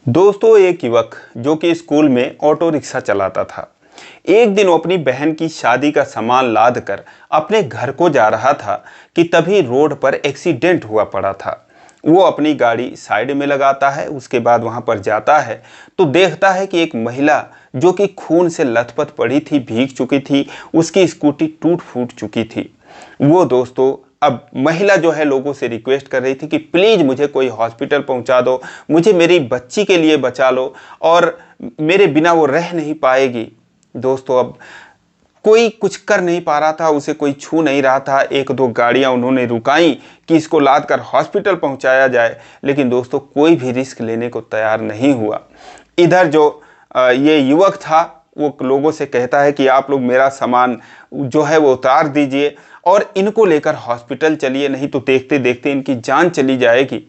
दोस्तों, एक युवक जो कि स्कूल में ऑटो रिक्शा चलाता था। एक दिन वो अपनी बहन की शादी का सामान लाद कर अपने घर को जा रहा था कि तभी रोड पर एक्सीडेंट हुआ पड़ा था। वो अपनी गाड़ी साइड में लगाता है, उसके बाद वहां पर जाता है तो देखता है कि एक महिला जो कि खून से लथपथ पड़ी थी, भीग चुकी थी, उसकी स्कूटी टूट फूट चुकी थी। वो दोस्तों, अब महिला जो है लोगों से रिक्वेस्ट कर रही थी कि प्लीज़ मुझे कोई हॉस्पिटल पहुंचा दो, मुझे मेरी बच्ची के लिए बचा लो, और मेरे बिना वो रह नहीं पाएगी। दोस्तों, अब कोई कुछ कर नहीं पा रहा था, उसे कोई छू नहीं रहा था। एक दो गाड़ियां उन्होंने रुकाई कि इसको लाद कर हॉस्पिटल पहुंचाया जाए, लेकिन दोस्तों कोई भी रिस्क लेने को तैयार नहीं हुआ। इधर जो ये युवक था वो लोगों से कहता है कि आप लोग मेरा सामान जो है वो उतार दीजिए और इनको लेकर हॉस्पिटल चलिए, नहीं तो देखते देखते इनकी जान चली जाएगी।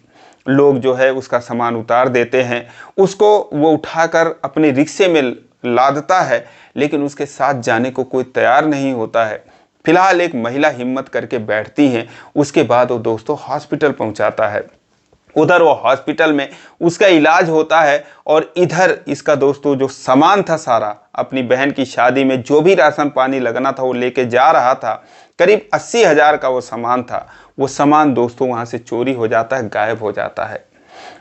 लोग जो है उसका सामान उतार देते हैं, उसको वो उठाकर अपने रिक्शे में लादता है, लेकिन उसके साथ जाने को कोई तैयार नहीं होता है। फिलहाल एक महिला हिम्मत करके बैठती है, उसके बाद वो दोस्तों हॉस्पिटल पहुंचाता है। उधर वो हॉस्पिटल में उसका इलाज होता है और इधर इसका दोस्तों जो सामान था सारा, अपनी बहन की शादी में जो भी राशन पानी लगना था वो लेके जा रहा था। करीब 80,000 का वो सामान था। वो सामान दोस्तों वहाँ से चोरी हो जाता है, गायब हो जाता है।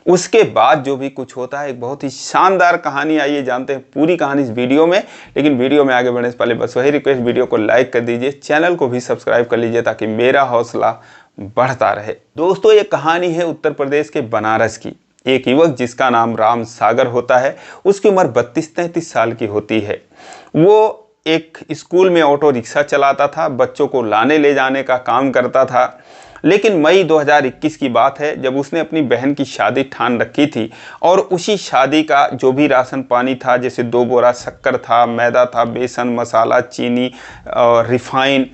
उसके बाद जो भी कुछ होता है, एक बहुत ही शानदार कहानी। आइए जानते हैं पूरी कहानी इस वीडियो में। लेकिन वीडियो में आगे बढ़ने से पहले बस वही रिक्वेस्ट, वीडियो को लाइक कर दीजिए, चैनल को भी सब्सक्राइब कर लीजिए ताकि मेरा हौसला बढ़ता रहे। दोस्तों, ये कहानी है उत्तर प्रदेश के बनारस की। एक युवक जिसका नाम राम सागर होता है, उसकी उम्र 32-33 साल की होती है। वो एक स्कूल में ऑटो रिक्शा चलाता था, बच्चों को लाने ले जाने का काम करता था। लेकिन मई 2021 की बात है, जब उसने अपनी बहन की शादी ठान रखी थी और उसी शादी का जो भी राशन पानी था, जैसे 2 बोरा शक्कर था, मैदा था, बेसन, मसाला, चीनी और रिफाइन,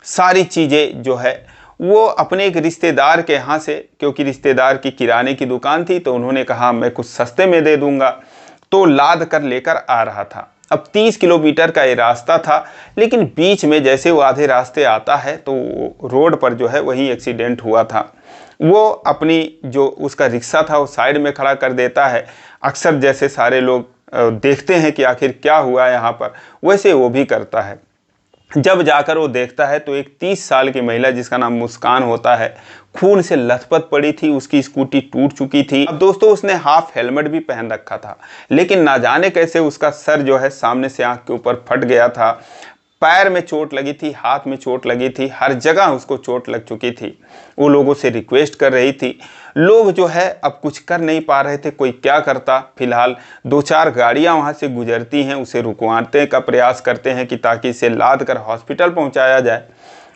सारी चीज़ें जो है वो अपने एक रिश्तेदार के यहाँ से, क्योंकि रिश्तेदार की किराने की दुकान थी तो उन्होंने कहा मैं कुछ सस्ते में दे दूंगा, तो लाद कर लेकर आ रहा था। अब 30 किलोमीटर का ये रास्ता था, लेकिन बीच में जैसे वो आधे रास्ते आता है तो रोड पर जो है वहीं एक्सीडेंट हुआ था। वो अपनी जो उसका रिक्शा था वो साइड में खड़ा कर देता है। अक्सर जैसे सारे लोग देखते हैं कि आखिर क्या हुआ यहाँ पर, वैसे वो भी करता है। जब जाकर वो देखता है तो एक 30 साल की महिला जिसका नाम मुस्कान होता है, खून से लथपथ पड़ी थी, उसकी स्कूटी टूट चुकी थी। अब दोस्तों उसने हाफ हेलमेट भी पहन रखा था, लेकिन ना जाने कैसे उसका सर जो है सामने से आंख के ऊपर फट गया था। पैर में चोट लगी थी, हाथ में चोट लगी थी, हर जगह उसको चोट लग चुकी थी। वो लोगों से रिक्वेस्ट कर रही थी। लोग जो है अब कुछ कर नहीं पा रहे थे, कोई क्या करता। फिलहाल 2-4 गाड़ियां वहां से गुजरती हैं, उसे रुकवाने का प्रयास करते हैं कि ताकि इसे लाद कर हॉस्पिटल पहुंचाया जाए।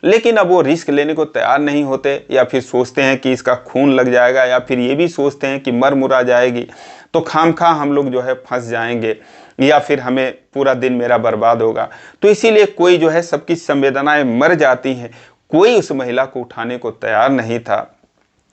लेकिन अब वो रिस्क लेने को तैयार नहीं होते, या फिर सोचते हैं कि इसका खून लग जाएगा, या फिर ये भी सोचते हैं कि मर मुरा जाएगी तो खामखा हम लोग जो है फंस जाएंगे, या फिर हमें पूरा दिन मेरा बर्बाद होगा। तो इसीलिए कोई जो है, सबकी संवेदनाएं मर जाती हैं, कोई उस महिला को उठाने को तैयार नहीं था।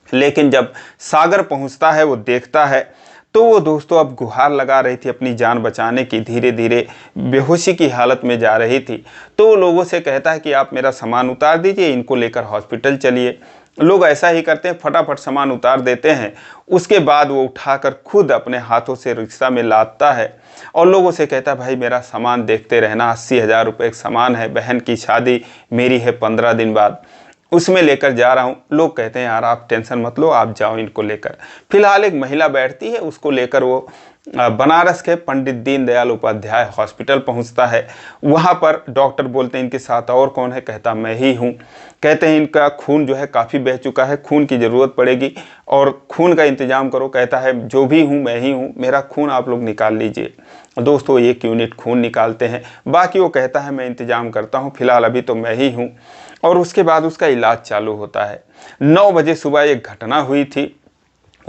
लेकिन जब सागर पहुंचता है, वो देखता है तो वो दोस्तों अब गुहार लगा रही थी अपनी जान बचाने की, धीरे धीरे बेहोशी की हालत में जा रही थी। तो वो लोगों से कहता है कि आप मेरा सामान उतार दीजिए, इनको लेकर हॉस्पिटल चलिए। लोग ऐसा ही करते हैं, फटाफट सामान उतार देते हैं। उसके बाद वो उठाकर खुद अपने हाथों से रिक्शा में लादता है और लोगों से कहता है भाई मेरा सामान देखते रहना, 80,000 रुपये का सामान है, बहन की शादी मेरी है 15 दिन बाद, उसमें लेकर जा रहा हूँ। लोग कहते हैं यार आप टेंशन मत लो, आप जाओ इनको लेकर। फिलहाल एक महिला बैठती है, उसको लेकर वो बनारस के पंडित दीनदयाल उपाध्याय हॉस्पिटल पहुंचता है। वहां पर डॉक्टर बोलते हैं इनके साथ और कौन है, कहता मैं ही हूं। कहते हैं इनका खून जो है काफ़ी बह चुका है, खून की ज़रूरत पड़ेगी और खून का इंतजाम करो। कहता है जो भी हूं मैं ही हूं, मेरा खून आप लोग निकाल लीजिए। दोस्तों 1 यूनिट खून निकालते हैं, बाकी वो कहता है मैं इंतजाम करता हूँ, फिलहाल अभी तो मैं ही हूँ। और उसके बाद उसका इलाज चालू होता है। 9 बजे सुबह एक घटना हुई थी।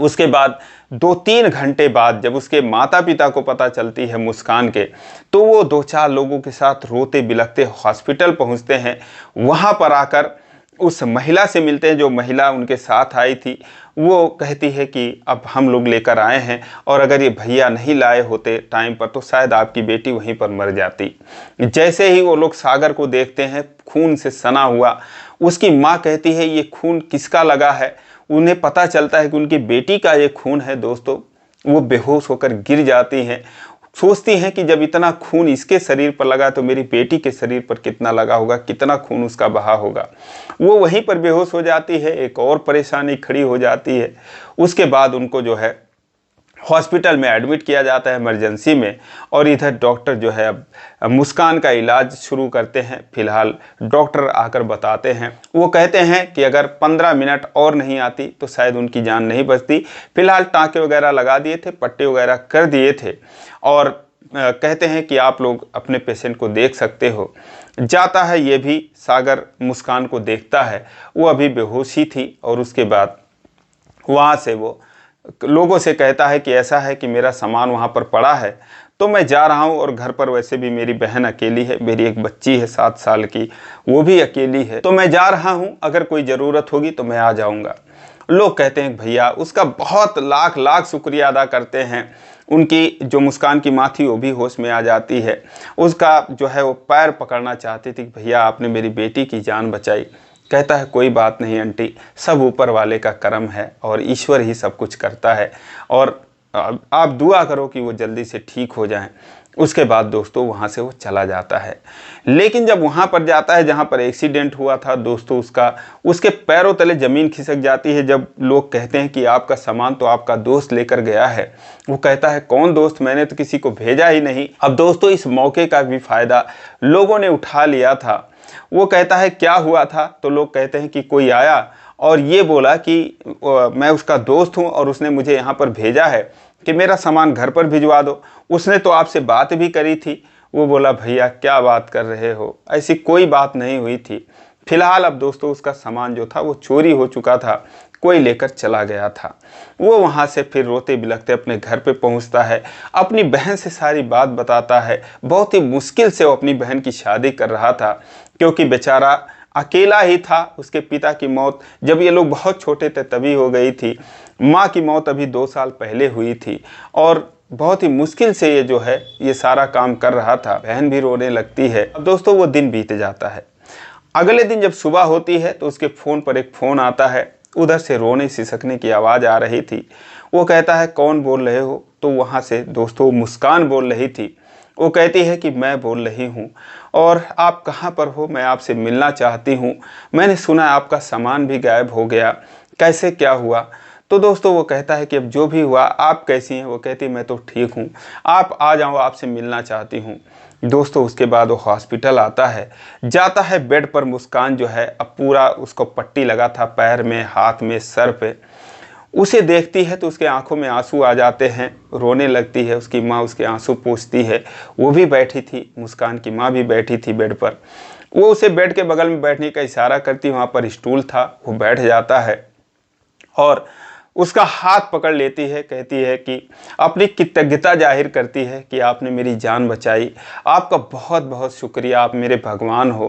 उसके बाद 2-3 घंटे बाद जब उसके माता पिता को पता चलती है मुस्कान के, तो वो 2-4 लोगों के साथ रोते बिलखते हॉस्पिटल पहुंचते हैं। वहां पर आकर उस महिला से मिलते हैं, जो महिला उनके साथ आई थी। वो कहती है कि अब हम लोग लेकर आए हैं और अगर ये भैया नहीं लाए होते टाइम पर तो शायद आपकी बेटी वहीं पर मर जाती। जैसे ही वो लोग सागर को देखते हैं, खून से सना हुआ, उसकी माँ कहती है ये खून किसका लगा है। उन्हें पता चलता है कि उनकी बेटी का ये खून है दोस्तों। वो बेहोश होकर गिर जाती हैं। सोचती हैं कि जब इतना खून इसके शरीर पर लगा तो मेरी बेटी के शरीर पर कितना लगा होगा, कितना खून उसका बहा होगा। वो वहीं पर बेहोश हो जाती है। एक और परेशानी खड़ी हो जाती है। उसके बाद उनको जो है हॉस्पिटल में एडमिट किया जाता है इमरजेंसी में, और इधर डॉक्टर जो है अब मुस्कान का इलाज शुरू करते हैं। फिलहाल डॉक्टर आकर बताते हैं, वो कहते हैं कि अगर 15 मिनट और नहीं आती तो शायद उनकी जान नहीं बचती। फिलहाल टाँके वगैरह लगा दिए थे, पट्टे वगैरह कर दिए थे, और कहते हैं कि आप लोग अपने पेशेंट को देख सकते हो। जाता है ये भी, सागर मुस्कान को देखता है। वो अभी बेहोश ही थी, और उसके बाद वहाँ से वो लोगों से कहता है कि ऐसा है कि मेरा सामान वहाँ पर पड़ा है, तो मैं जा रहा हूँ, और घर पर वैसे भी मेरी बहन अकेली है, मेरी एक बच्ची है 7 साल की, वो भी अकेली है, तो मैं जा रहा हूँ, अगर कोई ज़रूरत होगी तो मैं आ जाऊँगा। लोग कहते हैं भैया, उसका बहुत लाख लाख शुक्रिया अदा करते हैं। उनकी जो मुस्कान की माँ थी वो भी होश में आ जाती है। उसका जो है वो पैर पकड़ना चाहती थी कि भैया आपने मेरी बेटी की जान बचाई। कहता है कोई बात नहीं आंटी, सब ऊपर वाले का करम है और ईश्वर ही सब कुछ करता है, और आप दुआ करो कि वो जल्दी से ठीक हो जाएं। उसके बाद दोस्तों वहाँ से वो चला जाता है। लेकिन जब वहाँ पर जाता है जहाँ पर एक्सीडेंट हुआ था दोस्तों, उसके पैरों तले ज़मीन खिसक जाती है। जब लोग कहते हैं कि आपका सामान तो आपका दोस्त लेकर गया है, वो कहता है कौन दोस्त, मैंने तो किसी को भेजा ही नहीं। अब दोस्तों इस मौके का भी फ़ायदा लोगों ने उठा लिया था। वो कहता है क्या हुआ था, तो लोग कहते हैं कि कोई आया और ये बोला कि मैं उसका दोस्त हूँ और उसने मुझे यहाँ पर भेजा है कि मेरा सामान घर पर भिजवा दो, उसने तो आपसे बात भी करी थी। वो बोला भैया क्या बात कर रहे हो, ऐसी कोई बात नहीं हुई थी। फिलहाल अब दोस्तों उसका सामान जो था वो चोरी हो चुका था, कोई लेकर चला गया था। वो वहाँ से फिर रोते बिलखते अपने घर पे पहुँचता है, अपनी बहन से सारी बात बताता है। बहुत ही मुश्किल से वो अपनी बहन की शादी कर रहा था, क्योंकि बेचारा अकेला ही था। उसके पिता की मौत जब ये लोग बहुत छोटे थे तभी हो गई थी, माँ की मौत अभी 2 साल पहले हुई थी, और बहुत ही मुश्किल से ये जो है ये सारा काम कर रहा था। बहन भी रोने लगती है। अब दोस्तों वो दिन बीत जाता है। अगले दिन जब सुबह होती है तो उसके फ़ोन पर एक फ़ोन आता है, उधर से रोने सिसकने की आवाज़ आ रही थी। वो कहता है कौन बोल रहे हो, तो वहाँ से दोस्तों मुस्कान बोल रही थी। वो कहती है कि मैं बोल रही हूँ, और आप कहाँ पर हो, मैं आपसे मिलना चाहती हूँ। मैंने सुना आपका सामान भी गायब हो गया, कैसे क्या हुआ। तो दोस्तों वो कहता है कि अब जो भी हुआ, आप कैसी हैं। वो कहती मैं तो ठीक हूँ, आप आ जाओ, आपसे मिलना चाहती हूँ। दोस्तों उसके बाद वो हॉस्पिटल आता है, जाता है बेड पर। मुस्कान जो है अब पूरा उसको पट्टी लगा था पैर में, हाथ में, सर पे। उसे देखती है तो उसके आंखों में आंसू आ जाते हैं, रोने लगती है। उसकी माँ उसके आंसू पोंछती है। वो भी बैठी थी, मुस्कान की माँ भी बैठी थी बेड पर। वो उसे बेड के बगल में बैठने का इशारा करती, वहाँ पर स्टूल था, वो बैठ जाता है और उसका हाथ पकड़ लेती है। कहती है कि अपनी कृतज्ञता जाहिर करती है कि आपने मेरी जान बचाई, आपका बहुत बहुत शुक्रिया, आप मेरे भगवान हो।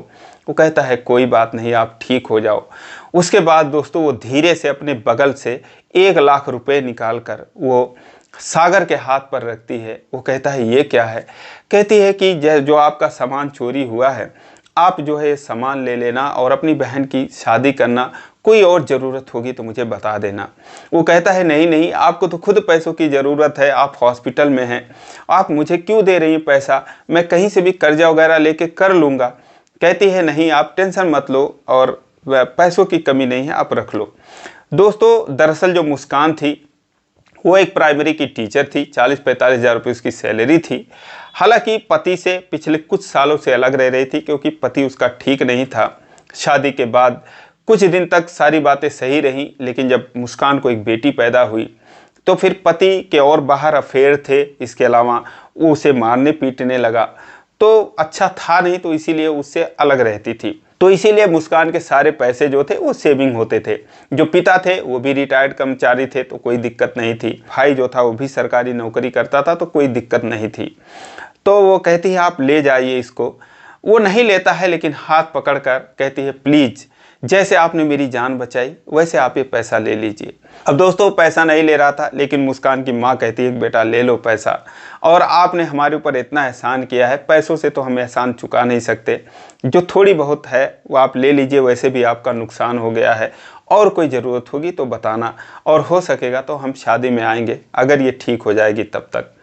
वो कहता है कोई बात नहीं, आप ठीक हो जाओ। उसके बाद दोस्तों वो धीरे से अपने बगल से 1 लाख रुपए निकाल कर वो सागर के हाथ पर रखती है। वो कहता है ये क्या है। कहती है कि जो आपका सामान चोरी हुआ है, आप जो है सामान ले लेना और अपनी बहन की शादी करना, कोई और ज़रूरत होगी तो मुझे बता देना। वो कहता है नहीं नहीं, आपको तो खुद पैसों की ज़रूरत है, आप हॉस्पिटल में हैं, आप मुझे क्यों दे रही हैं पैसा, मैं कहीं से भी कर्जा वगैरह लेके कर लूँगा। कहती है नहीं, आप टेंशन मत लो, और पैसों की कमी नहीं है, आप रख लो। दोस्तों दरअसल जो मुस्कान थी वो एक प्राइमरी की टीचर थी, 40-45 हज़ार रुपये उसकी सैलरी थी। हालांकि पति से पिछले कुछ सालों से अलग रह रही थी, क्योंकि पति उसका ठीक नहीं था। शादी के बाद कुछ दिन तक सारी बातें सही रहीं, लेकिन जब मुस्कान को एक बेटी पैदा हुई तो फिर पति के और बाहर अफेयर थे। इसके अलावा वो उसे मारने पीटने लगा, तो अच्छा था नहीं, तो इसीलिए उससे अलग रहती थी। तो इसीलिए मुस्कान के सारे पैसे जो थे वो सेविंग होते थे। जो पिता थे वो भी रिटायर्ड कर्मचारी थे, तो कोई दिक्कत नहीं थी। भाई जो था वो भी सरकारी नौकरी करता था, तो कोई दिक्कत नहीं थी। तो वो कहती है आप ले जाइए इसको। वो नहीं लेता है, लेकिन हाथ पकड़कर कहती है प्लीज़, जैसे आपने मेरी जान बचाई वैसे आप ये पैसा ले लीजिए। अब दोस्तों पैसा नहीं ले रहा था, लेकिन मुस्कान की माँ कहती है बेटा ले लो पैसा, और आपने हमारे ऊपर इतना एहसान किया है, पैसों से तो हम एहसान चुका नहीं सकते, जो थोड़ी बहुत है वो आप ले लीजिए, वैसे भी आपका नुकसान हो गया है। और कोई ज़रूरत होगी तो बताना, और हो सकेगा तो हम शादी में आएंगे अगर ये ठीक हो जाएगी तब तक।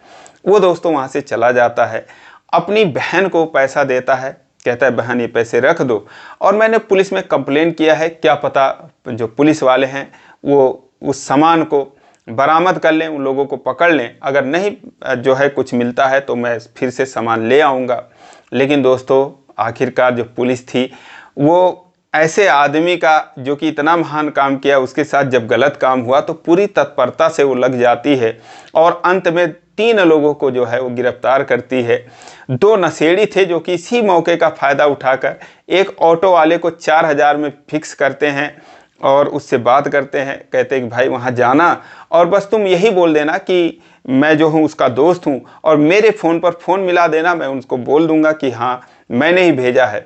वो दोस्तों वहाँ से चला जाता है, अपनी बहन को पैसा देता है, कहता है बहन ये पैसे रख दो और मैंने पुलिस में कंप्लेन किया है, क्या पता जो पुलिस वाले हैं वो उस सामान को बरामद कर लें, उन लोगों को पकड़ लें, अगर नहीं जो है कुछ मिलता है तो मैं फिर से सामान ले आऊँगा। लेकिन दोस्तों आखिरकार जो पुलिस थी वो ऐसे आदमी का जो कि इतना महान काम किया उसके साथ जब गलत काम हुआ तो पूरी तत्परता से वो लग जाती है और अंत में 3 लोगों को जो है वो गिरफ्तार करती है। 2 नशेड़ी थे जो कि इसी मौके का फ़ायदा उठाकर एक ऑटो वाले को 4000 में फिक्स करते हैं और उससे बात करते हैं, कहते हैं कि भाई वहाँ जाना और बस तुम यही बोल देना कि मैं जो हूँ उसका दोस्त हूँ और मेरे फ़ोन पर फ़ोन मिला देना, मैं उनको बोल दूंगा कि हाँ मैंने ही भेजा है।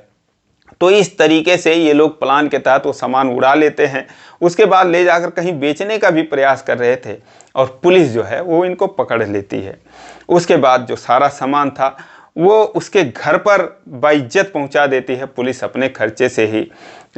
तो इस तरीके से ये लोग प्लान के तहत वो सामान उड़ा लेते हैं, उसके बाद ले जाकर कहीं बेचने का भी प्रयास कर रहे थे और पुलिस जो है वो इनको पकड़ लेती है। उसके बाद जो सारा सामान था वो उसके घर पर बाइज्जत पहुंचा देती है पुलिस अपने खर्चे से ही।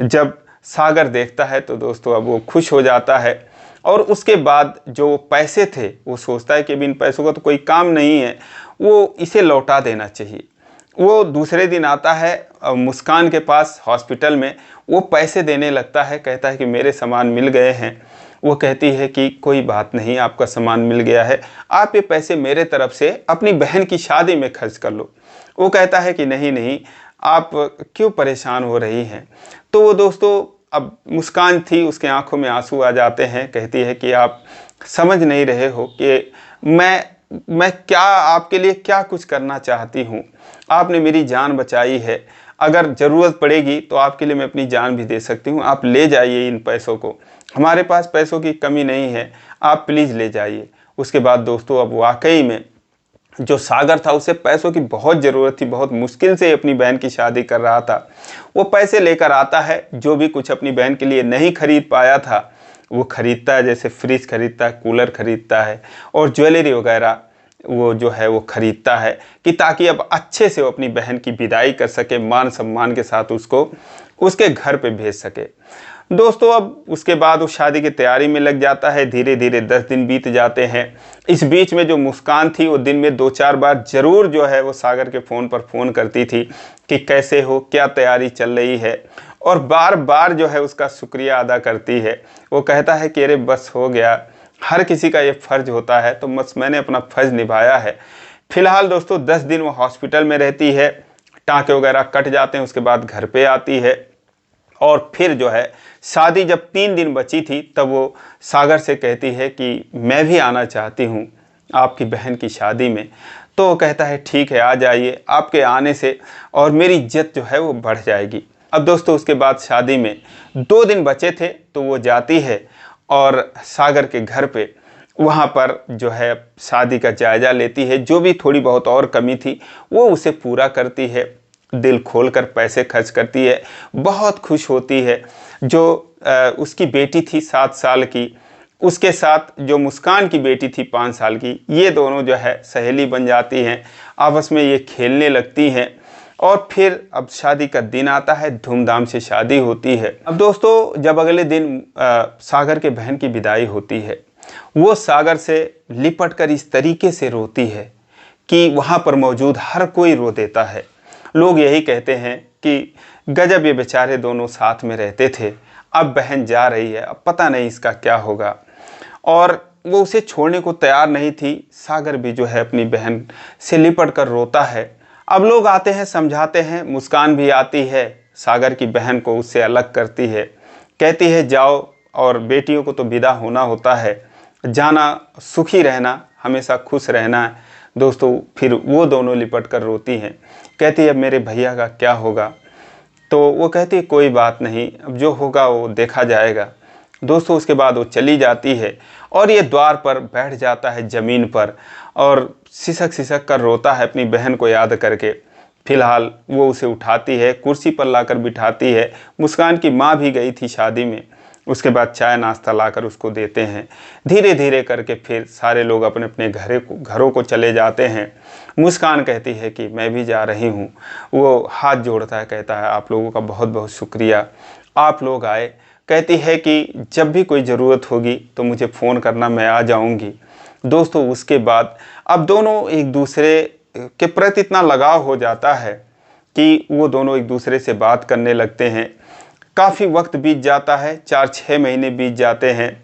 जब सागर देखता है तो दोस्तों अब वो खुश हो जाता है और उसके बाद जो पैसे थे वो सोचता है कि अब इन पैसों का तो कोई काम नहीं है, वो इसे लौटा देना चाहिए। वो दूसरे दिन आता है मुस्कान के पास हॉस्पिटल में, वो पैसे देने लगता है, कहता है कि मेरे सामान मिल गए हैं। वो कहती है कि कोई बात नहीं, आपका सामान मिल गया है, आप ये पैसे मेरे तरफ से अपनी बहन की शादी में खर्च कर लो। वो कहता है कि नहीं नहीं, आप क्यों परेशान हो रही हैं। तो वो दोस्तों अब मुस्कान थी, उसके आंखों में आंसू आ जाते हैं, कहती है कि आप समझ नहीं रहे हो कि मैं क्या आपके लिए क्या कुछ करना चाहती हूँ। आपने मेरी जान बचाई है, अगर ज़रूरत पड़ेगी तो आपके लिए मैं अपनी जान भी दे सकती हूँ। आप ले जाइए इन पैसों को, हमारे पास पैसों की कमी नहीं है, आप प्लीज़ ले जाइए। उसके बाद दोस्तों अब वाकई में जो सागर था उसे पैसों की बहुत ज़रूरत थी, बहुत मुश्किल से अपनी बहन की शादी कर रहा था। वो पैसे लेकर आता है, जो भी कुछ अपनी बहन के लिए नहीं खरीद पाया था वो खरीदता है, जैसे फ्रिज खरीदता है, कूलर खरीदता है और ज्वेलरी वगैरह वो जो है वो खरीदता है कि ताकि अब अच्छे से वो अपनी बहन की विदाई कर सके, मान सम्मान के साथ उसको उसके घर पे भेज सके। दोस्तों अब उसके बाद वो शादी की तैयारी में लग जाता है। धीरे धीरे 10 दिन बीत जाते हैं। इस बीच में जो मुस्कान थी वो दिन में 2-4 बार ज़रूर जो है वो सागर के फ़ोन पर फ़ोन करती थी कि कैसे हो, क्या तैयारी चल रही है, और बार बार जो है उसका शुक्रिया अदा करती है। वो कहता है कि अरे बस हो गया, हर किसी का ये फ़र्ज़ होता है, तो बस मैंने अपना फ़र्ज़ निभाया है। फ़िलहाल दोस्तों 10 दिन वो हॉस्पिटल में रहती है, टाँके वगैरह कट जाते हैं, उसके बाद घर पे आती है और फिर जो है शादी जब 3 दिन बची थी तब वो सागर से कहती है कि मैं भी आना चाहती हूँ आपकी बहन की शादी में। तो वो कहता है ठीक है आ जाइए, आपके आने से और मेरी इज्जत जो है वो बढ़ जाएगी। अब दोस्तों उसके बाद शादी में 2 दिन बचे थे तो वो जाती है और सागर के घर पे वहाँ पर जो है शादी का जायज़ा लेती है। जो भी थोड़ी बहुत और कमी थी वो उसे पूरा करती है, दिल खोलकर पैसे खर्च करती है, बहुत खुश होती है। जो उसकी बेटी थी 7 साल की, उसके साथ जो मुस्कान की बेटी थी 5 साल की, ये दोनों जो है सहेली बन जाती हैं, आपस में ये खेलने लगती हैं। और फिर अब शादी का दिन आता है, धूमधाम से शादी होती है। अब दोस्तों जब अगले दिन सागर के बहन की विदाई होती है, वो सागर से लिपट कर इस तरीके से रोती है कि वहाँ पर मौजूद हर कोई रो देता है। लोग यही कहते हैं कि गजब ये बेचारे दोनों साथ में रहते थे, अब बहन जा रही है, अब पता नहीं इसका क्या होगा। और वो उसे छोड़ने को तैयार नहीं थी। सागर भी जो है अपनी बहन से लिपट कर रोता है। अब लोग आते हैं, समझाते हैं, मुस्कान भी आती है, सागर की बहन को उससे अलग करती है, कहती है जाओ, और बेटियों को तो विदा होना होता है, जाना, सुखी रहना, हमेशा खुश रहना है। दोस्तों फिर वो दोनों लिपट कर रोती हैं, कहती है अब मेरे भैया का क्या होगा। तो वो कहती है कोई बात नहीं, अब जो होगा वो देखा जाएगा। दोस्तों उसके बाद वो चली जाती है और ये द्वार पर बैठ जाता है ज़मीन पर और सिसक सिसक कर रोता है अपनी बहन को याद करके। फिलहाल वो उसे उठाती है, कुर्सी पर लाकर बिठाती है। मुस्कान की माँ भी गई थी शादी में। उसके बाद चाय नाश्ता लाकर उसको देते हैं। धीरे धीरे करके फिर सारे लोग अपने अपने घरों को चले जाते हैं। मुस्कान कहती है कि मैं भी जा रही हूँ। वो हाथ जोड़ता है, कहता है आप लोगों का बहुत बहुत शुक्रिया, आप लोग आए, कहती है कि जब भी कोई ज़रूरत होगी तो मुझे फ़ोन करना, मैं आ जाऊंगी। दोस्तों उसके बाद अब दोनों एक दूसरे के प्रति इतना लगाव हो जाता है कि वो दोनों एक दूसरे से बात करने लगते हैं। काफ़ी वक्त बीत जाता है, 4-6 महीने बीत जाते हैं,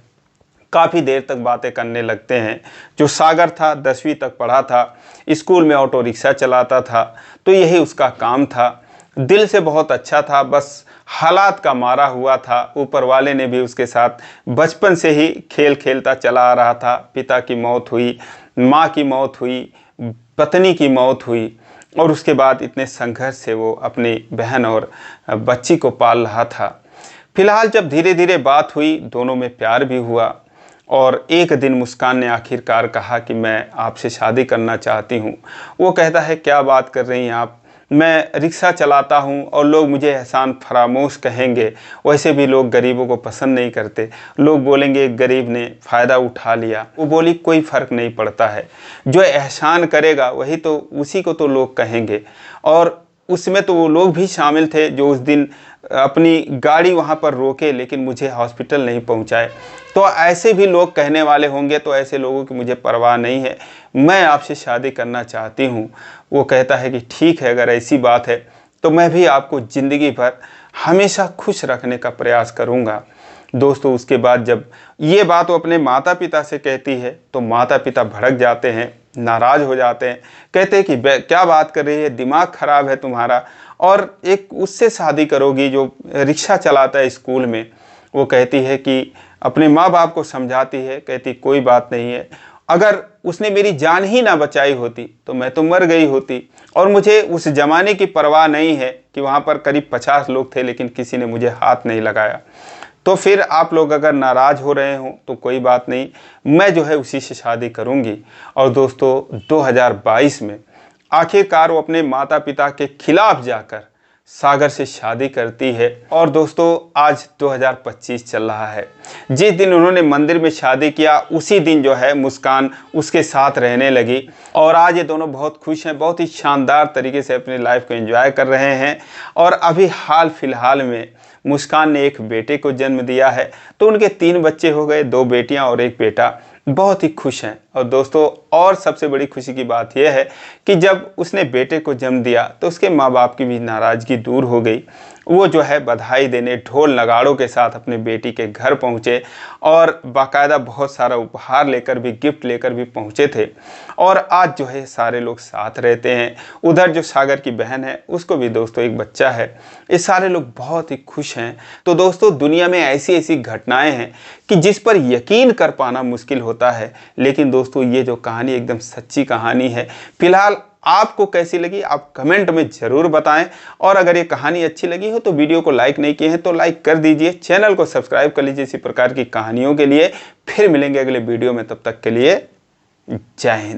काफ़ी देर तक बातें करने लगते हैं। जो सागर था 10वीं तक पढ़ा था, स्कूल में ऑटो रिक्शा चलाता था, तो यही उसका काम था। दिल से बहुत अच्छा था, बस हालात का मारा हुआ था। ऊपर वाले ने भी उसके साथ बचपन से ही खेल खेलता चला आ रहा था। पिता की मौत हुई, माँ की मौत हुई, पत्नी की मौत हुई, और उसके बाद इतने संघर्ष से वो अपनी बहन और बच्ची को पाल रहा था। फिलहाल जब धीरे धीरे बात हुई, दोनों में प्यार भी हुआ, और एक दिन मुस्कान ने आखिरकार कहा कि मैं आपसे शादी करना चाहती हूँ। वो कहता है, क्या बात कर रही हैं आप, मैं रिक्शा चलाता हूँ और लोग मुझे एहसान फरामोश कहेंगे, वैसे भी लोग गरीबों को पसंद नहीं करते, लोग बोलेंगे एक गरीब ने फ़ायदा उठा लिया। वो बोली कोई फ़र्क नहीं पड़ता है, जो एहसान करेगा वही तो, उसी को तो लोग कहेंगे। और उसमें तो वो लोग भी शामिल थे जो उस दिन अपनी गाड़ी वहाँ पर रोके लेकिन मुझे हॉस्पिटल नहीं पहुँचाए। तो ऐसे भी लोग कहने वाले होंगे, तो ऐसे लोगों की मुझे परवाह नहीं है, मैं आपसे शादी करना चाहती हूँ। वो कहता है कि ठीक है, अगर ऐसी बात है तो मैं भी आपको ज़िंदगी भर हमेशा खुश रखने का प्रयास करूँगा। दोस्तों उसके बाद जब ये बात वो अपने माता पिता से कहती है तो माता पिता भड़क जाते हैं, नाराज़ हो जाते हैं, कहते हैं कि क्या बात कर रही है, दिमाग ख़राब है तुम्हारा, और एक उससे शादी करोगी जो रिक्शा चलाता है स्कूल में। वो कहती है कि अपने माँ बाप को समझाती है, कहती कोई बात नहीं है, अगर उसने मेरी जान ही ना बचाई होती तो मैं तो मर गई होती, और मुझे उस ज़माने की परवाह नहीं है कि वहाँ पर करीब 50 लोग थे लेकिन किसी ने मुझे हाथ नहीं लगाया। तो फिर आप लोग अगर नाराज़ हो रहे हो तो कोई बात नहीं, मैं जो है उसी से शादी करूँगी। और दोस्तों 2022 में आखिरकार वो अपने माता पिता के खिलाफ जाकर सागर से शादी करती है। और दोस्तों आज 2025 चल रहा है, जिस दिन उन्होंने मंदिर में शादी किया उसी दिन जो है मुस्कान उसके साथ रहने लगी, और आज ये दोनों बहुत खुश हैं, बहुत ही शानदार तरीके से अपनी लाइफ को एंजॉय कर रहे हैं। और अभी हाल फिलहाल में मुस्कान ने एक बेटे को जन्म दिया है, तो उनके 3 बच्चे हो गए, 2 बेटियां और 1 बेटा, बहुत ही खुश हैं। और दोस्तों और सबसे बड़ी खुशी की बात यह है कि जब उसने बेटे को जन्म दिया तो उसके माँ बाप की भी नाराज़गी दूर हो गई। वो जो है बधाई देने ढोल नगाड़ों के साथ अपने बेटी के घर पहुँचे, और बाकायदा बहुत सारा उपहार लेकर भी, गिफ्ट लेकर भी पहुँचे थे। और आज जो है सारे लोग साथ रहते हैं। उधर जो सागर की बहन है उसको भी दोस्तों एक बच्चा है। ये सारे लोग बहुत ही खुश हैं। तो दोस्तों दुनिया में ऐसी ऐसी घटनाएं हैं कि जिस पर यकीन कर पाना मुश्किल होता है, लेकिन दोस्तों ये जो कहानी एकदम सच्ची कहानी है। फिलहाल आपको कैसी लगी आप कमेंट में ज़रूर बताएं, और अगर ये कहानी अच्छी लगी हो तो वीडियो को लाइक नहीं किए हैं तो लाइक कर दीजिए, चैनल को सब्सक्राइब कर लीजिए इसी प्रकार की कहानियों के लिए। फिर मिलेंगे अगले वीडियो में, तब तक के लिए जय हिंद।